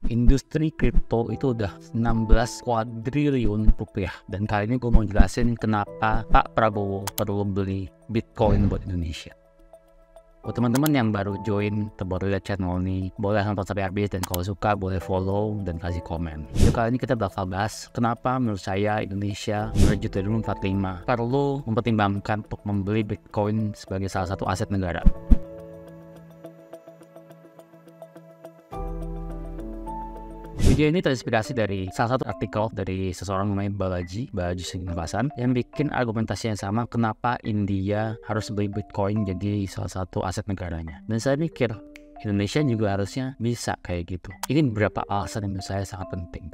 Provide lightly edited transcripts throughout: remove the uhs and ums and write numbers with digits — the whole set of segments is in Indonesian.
industri kripto itu udah 16 kuadriliun rupiah. Dan kali ini gue mau jelasin kenapa Pak Prabowo perlu beli Bitcoin buat Indonesia. Buat teman-teman yang baru join atau baru lihat channel ini, boleh nonton sampai habis, dan kalau suka boleh follow dan kasih komen. Jadi kali ini kita bakal bahas kenapa menurut saya Indonesia menuju 2045 perlu mempertimbangkan untuk membeli Bitcoin sebagai salah satu aset negara. Video ini terinspirasi dari salah satu artikel dari seseorang namanya Balaji Srinivasan yang bikin argumentasi yang sama kenapa India harus beli Bitcoin jadi salah satu aset negaranya. Dan saya mikir Indonesia juga harusnya bisa kayak gitu. Ini beberapa alasan yang menurut saya sangat penting.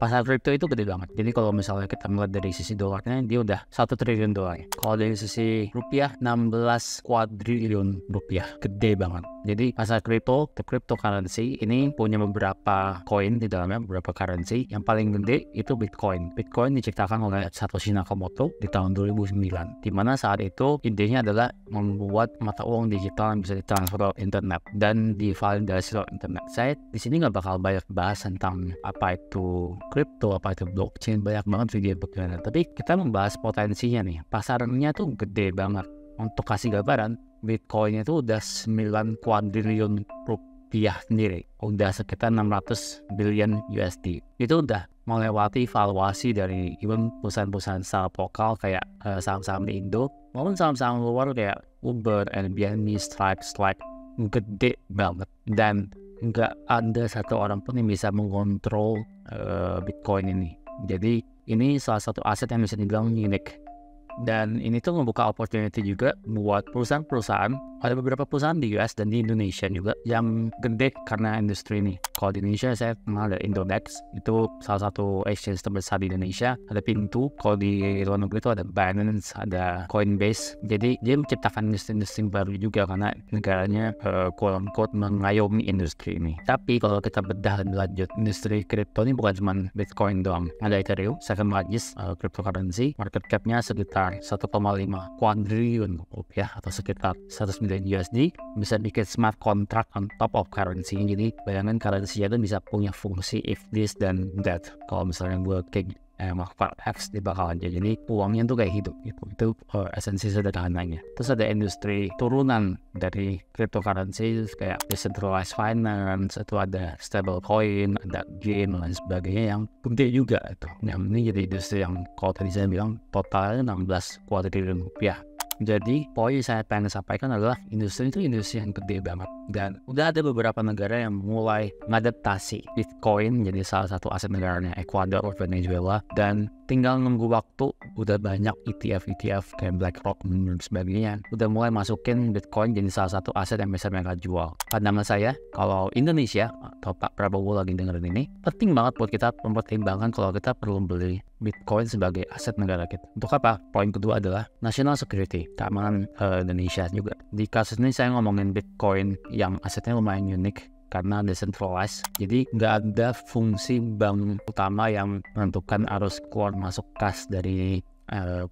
Pasar kripto itu gede banget. Jadi kalau misalnya kita melihat dari sisi dolarnya, dia udah 1 triliun dolar. Kalau dari sisi rupiah, 16 kuadriliun rupiah. Gede banget. Jadi pasar kripto, cryptocurrency ini punya beberapa koin di dalamnya, beberapa currency. Yang paling gede itu Bitcoin. Bitcoin diciptakan oleh Satoshi Nakamoto di tahun 2009. Dimana saat itu idenya adalah membuat mata uang digital yang bisa ditransfer lewat internet dan divalidasi lewat internet. Saya di sini nggak bakal banyak bahas tentang apa itu kripto, apa itu blockchain, banyak banget video bagaimana. Tapi kita membahas potensinya nih. Pasarnya tuh gede banget. Untuk kasih gambaran, Bitcoin itu udah 9 kuadriliun rupiah sendiri. Udah sekitar 600 billion USD. Itu udah melewati valuasi dari even perusahaan-perusahaan startup lokal kayak saham-saham di Indo maupun saham-saham luar kayak Uber, Airbnb, Stripe, Slack. Gede banget. Dan nggak ada satu orang pun yang bisa mengontrol Bitcoin ini. Jadi ini salah satu aset yang bisa dibilang unik. Dan ini tuh membuka opportunity juga buat perusahaan-perusahaan. Ada beberapa perusahaan di US dan di Indonesia juga yang gede karena industri ini. Kalau di Indonesia saya kenal ada Indodex, itu salah satu exchange terbesar di Indonesia. Ada Pintu, kalau di luar negeri itu ada Binance, ada Coinbase. Jadi dia menciptakan industri baru juga karena negaranya quote-unquote mengayomi industri ini. Tapi kalau kita bedah lebih lanjut, industri kripto ini bukan cuma Bitcoin doang. Ada Ethereum, second largest cryptocurrency, market cap-nya sekitar 1,5 kuadriliun rupiah atau sekitar 100 million USD, bisa bikin smart contract on top of currency. Jadi bayangkan currency itu bisa punya fungsi if this dan that. Kalau misalnya gue kayak melakukan X dia bakal aja, jadi uangnya tuh kayak hidup gitu. Itu esensi sederhananya. Terus ada industri turunan dari cryptocurrency kayak decentralized finance, itu ada stable coin, ada gain dan sebagainya yang gede juga itu. Nah ini jadi industri yang kalau tadi saya bilang totalnya 16 kuadriliun rupiah. Jadi poin yang saya pengen sampaikan adalah industri itu industri yang gede banget. Dan udah ada beberapa negara yang mulai mengadaptasi Bitcoin jadi salah satu aset negaranya, Ecuador, Venezuela. Dan tinggal nunggu waktu, udah banyak ETF kayak BlackRock dan sebagainya udah mulai masukin Bitcoin jadi salah satu aset yang bisa mereka jual. Pandangan saya, kalau Indonesia atau Pak Prabowo lagi dengerin ini, penting banget buat kita mempertimbangkan kalau kita perlu beli Bitcoin sebagai aset negara kita. Untuk apa? Poin kedua adalah national security, keamanan Indonesia juga. Di kasus ini saya ngomongin Bitcoin yang asetnya lumayan unik karena decentralized. Jadi nggak ada fungsi bank utama yang menentukan arus keluar masuk kas dari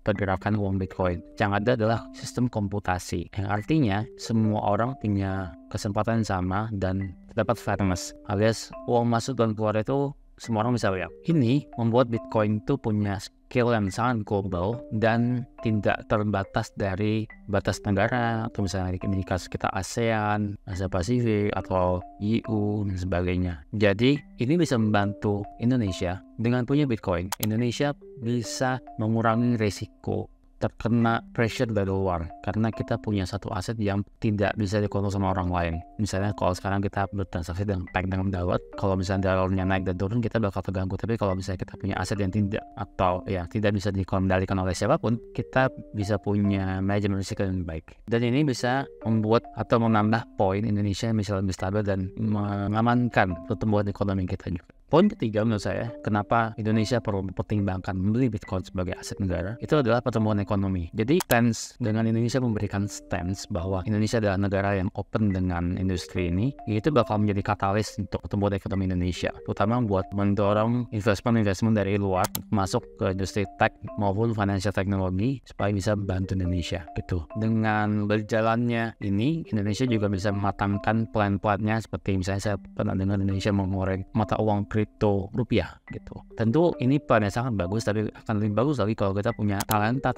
pergerakan uang Bitcoin. Yang ada adalah sistem komputasi, yang artinya semua orang punya kesempatan yang sama dan terdapat fairness, alias uang masuk dan keluar itu semua orang bisa lihat. Ini membuat Bitcoin itu punya skill yang sangat global dan tidak terbatas dari batas negara, atau misalnya di kasus kita ASEAN, Asia Pasifik, atau EU dan sebagainya. Jadi ini bisa membantu Indonesia dengan punya Bitcoin. Indonesia bisa mengurangi risiko terkena pressure dari luar karena kita punya satu aset yang tidak bisa dikontrol sama orang lain. Misalnya kalau sekarang kita bertransaksi dengan darurat, kalau misalnya daruratnya naik dan turun kita bakal terganggu. Tapi kalau misalnya kita punya aset yang tidak atau ya tidak bisa dikendalikan oleh siapapun, kita bisa punya manajemen risiko yang baik. Dan ini bisa membuat atau menambah poin Indonesia misalnya lebih stabil dan mengamankan pertumbuhan ekonomi kita juga. Poin ketiga menurut saya, kenapa Indonesia perlu mempertimbangkan membeli Bitcoin sebagai aset negara, itu adalah pertumbuhan ekonomi. Jadi stance dengan Indonesia memberikan stance bahwa Indonesia adalah negara yang open dengan industri ini, itu bakal menjadi katalis untuk pertumbuhan ekonomi Indonesia, terutama buat mendorong investment dari luar masuk ke industri tech maupun financial technology supaya bisa membantu Indonesia gitu. Dengan berjalannya ini, Indonesia juga bisa mematangkan plan-plannya, seperti misalnya saya pernah dengar Indonesia mengurangi mata uang kripto rupiah gitu. Tentu ini plan yang sangat bagus, tapi akan lebih bagus lagi kalau kita punya talenta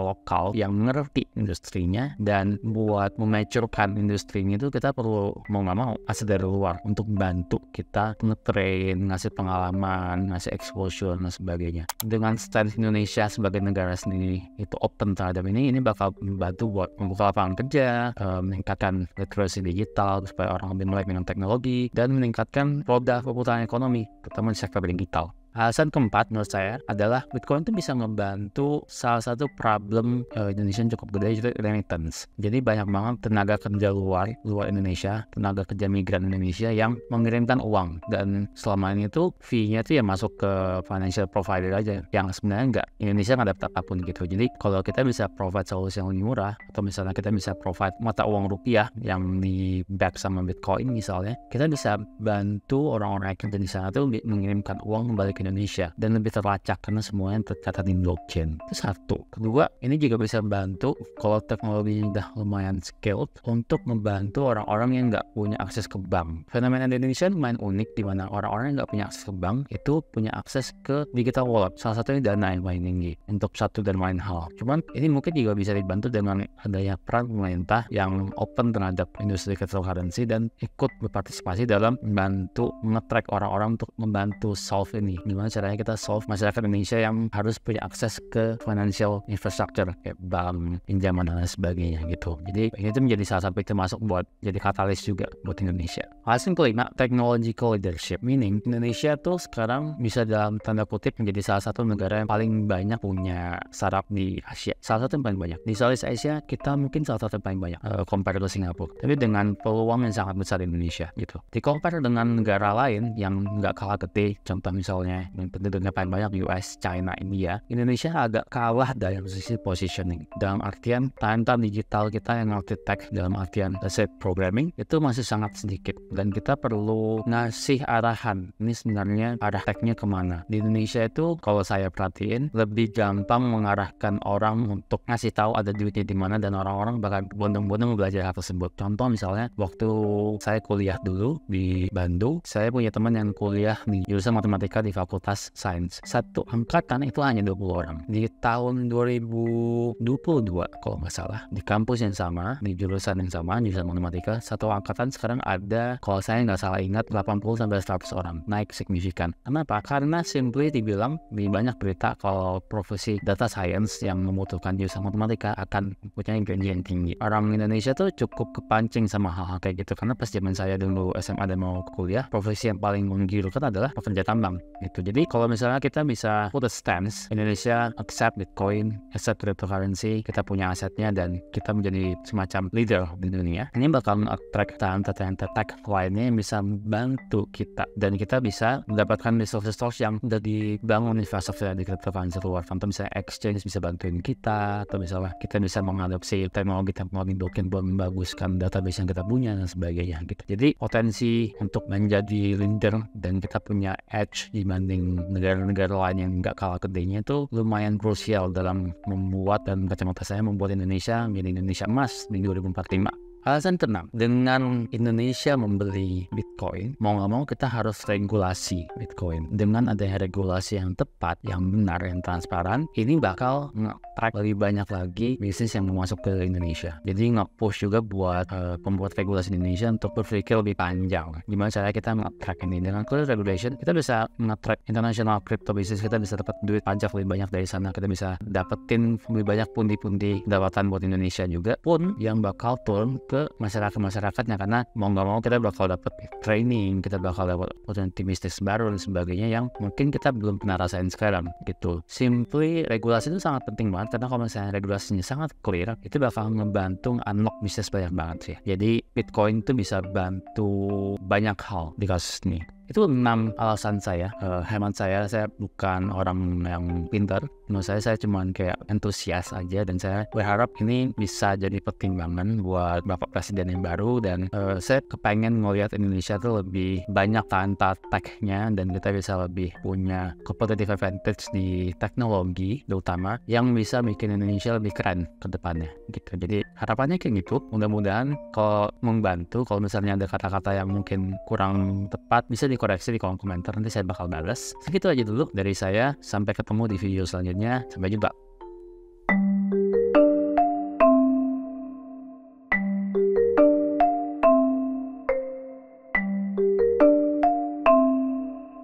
lokal yang mengerti industrinya, dan buat mematurkan industrinya itu kita perlu mau nggak mau aset dari luar untuk bantu kita nge-train, ngasih pengalaman, ngasih exposure dan sebagainya. Dengan stance Indonesia sebagai negara sendiri itu open terhadap ini bakal membantu buat membuka lapangan kerja, meningkatkan literasi digital supaya orang lebih melek dengan teknologi, dan meningkatkan roda perputaran ekonomi, terutama di sektor digital. Alasan keempat menurut saya adalah Bitcoin itu bisa membantu salah satu problem Indonesia yang cukup gede, yaitu remittance. Jadi banyak banget tenaga kerja luar Indonesia, tenaga kerja migran Indonesia yang mengirimkan uang, dan selama ini tuh fee-nya tuh ya masuk ke financial provider aja, yang sebenarnya Indonesia nggak dapat apapun gitu. Jadi kalau kita bisa provide solusi yang lebih murah, atau misalnya kita bisa provide mata uang rupiah yang di back sama Bitcoin misalnya, kita bisa bantu orang-orang yang kerja di sana tuh mengirimkan uang kembali ke Indonesia dan lebih terlacak karena semuanya tercatat di blockchain. Itu satu. Kedua, ini juga bisa membantu kalau teknologi udah lumayan skilled untuk membantu orang-orang yang nggak punya akses ke bank. Fenomena di Indonesia lumayan unik, di mana orang-orang yang nggak punya akses ke bank itu punya akses ke digital wallet. Salah satunya Dana yang paling tinggi untuk satu dan lain hal. Cuman ini mungkin juga bisa dibantu dengan adanya peran pemerintah yang open terhadap industri cryptocurrency dan ikut berpartisipasi dalam membantu nge-track orang-orang untuk membantu solve ini. Gimana caranya kita solve masyarakat Indonesia yang harus punya akses ke financial infrastructure kayak bank, pinjaman dan sebagainya gitu. Jadi ini tuh menjadi salah satu termasuk buat jadi katalis juga buat Indonesia. Alasan kelima, technological leadership, meaning Indonesia tuh sekarang bisa dalam tanda kutip menjadi salah satu negara yang paling banyak punya startup di Asia. Salah satu yang paling banyak. Di Southeast Asia kita mungkin salah satu yang paling banyak compare to Singapura. Tapi dengan peluang yang sangat besar di Indonesia gitu. Di compare dengan negara lain yang nggak kalah gede, contoh misalnya yang penduduknya paling banyak US, China, India, Indonesia agak kalah dalam sisi positioning. Dalam artian talenta digital kita yang ngerti tech, dalam artian let's say programming, itu masih sangat sedikit, dan kita perlu ngasih arahan. Ini sebenarnya arah technya kemana. Di Indonesia itu kalau saya perhatiin lebih gampang mengarahkan orang untuk ngasih tahu ada duitnya di mana, dan orang-orang bakal bondong-bondong belajar hal tersebut. Contoh misalnya waktu saya kuliah dulu di Bandung, saya punya teman yang kuliah di jurusan matematika di Fakultas Sains. Satu angkatan itu hanya 20 orang. Di tahun 2022 kalau nggak salah, di kampus yang sama, di jurusan yang sama, jurusan matematika, satu angkatan sekarang ada, kalau saya nggak salah ingat, 80-100 orang. Naik signifikan. Kenapa? Karena simply dibilang di banyak berita kalau profesi data science yang membutuhkan jurusan matematika akan punya gaji yang tinggi. Orang Indonesia tuh cukup kepancing sama hal-hal kayak gitu, karena pas zaman saya dulu SMA dan mau kuliah, profesi yang paling menggiurkan adalah pekerja tambang gitu. Jadi kalau misalnya kita bisa put a stance, Indonesia accept Bitcoin, accept cryptocurrency, kita punya asetnya dan kita menjadi semacam leader di dunia, ini bakal attract talenta tech lainnya yang bisa membantu kita, dan kita bisa mendapatkan resource yang udah dibangun infrastruktur di cryptocurrency luar. Contoh misalnya exchange bisa bantuin kita, atau misalnya kita bisa mengadopsi teknologi blockchain buat membaguskan database yang kita punya dan sebagainya gitu. Jadi potensi untuk menjadi leader dan kita punya edge dibanding negara-negara lain yang nggak kalah gedenya itu lumayan krusial dalam membuat, dan kacamata saya, membuat Indonesia menjadi Indonesia emas di 2045. Alasan keenam, dengan Indonesia membeli Bitcoin, mau nggak mau kita harus regulasi Bitcoin. Dengan adanya regulasi yang tepat, yang benar, yang transparan, ini bakal nge-track lebih banyak lagi bisnis yang mau masuk ke Indonesia. Jadi nge-push juga buat pembuat regulasi Indonesia untuk berpikir lebih panjang. Gimana caranya kita nge-track ini? Dengan clear regulation, kita bisa nge-track international crypto business, kita bisa dapat duit pajak lebih banyak dari sana, kita bisa dapetin lebih banyak pundi-pundi pendapatan buat Indonesia juga, pun yang bakal turun ke masyarakatnya, karena mau nggak mau kita bakal dapat training, kita bakal dapat opportunity bisnis baru dan sebagainya yang mungkin kita belum pernah rasain sekarang gitu. Simply regulasi itu sangat penting banget, karena kalau misalnya regulasinya sangat clear, itu bakal ngebantu unlock bisnis banyak banget sih. Jadi Bitcoin itu bisa bantu banyak hal di kasus ini. Itu 6 alasan saya. Hemat saya bukan orang yang pintar. Menurut saya cuman kayak antusias aja, dan saya berharap ini bisa jadi pertimbangan buat Bapak Presiden yang baru. Dan saya kepengen ngelihat Indonesia tuh lebih banyak talenta tech-nya, dan kita bisa lebih punya competitive advantage di teknologi terutama yang bisa bikin Indonesia lebih keren ke depannya gitu. Jadi harapannya kayak gitu. Mudah-mudahan kalau membantu. Kalau misalnya ada kata-kata yang mungkin kurang tepat, bisa dikoreksi di kolom komentar, nanti saya bakal balas. Segitu aja dulu dari saya, sampai ketemu di video selanjutnya, sampai jumpa.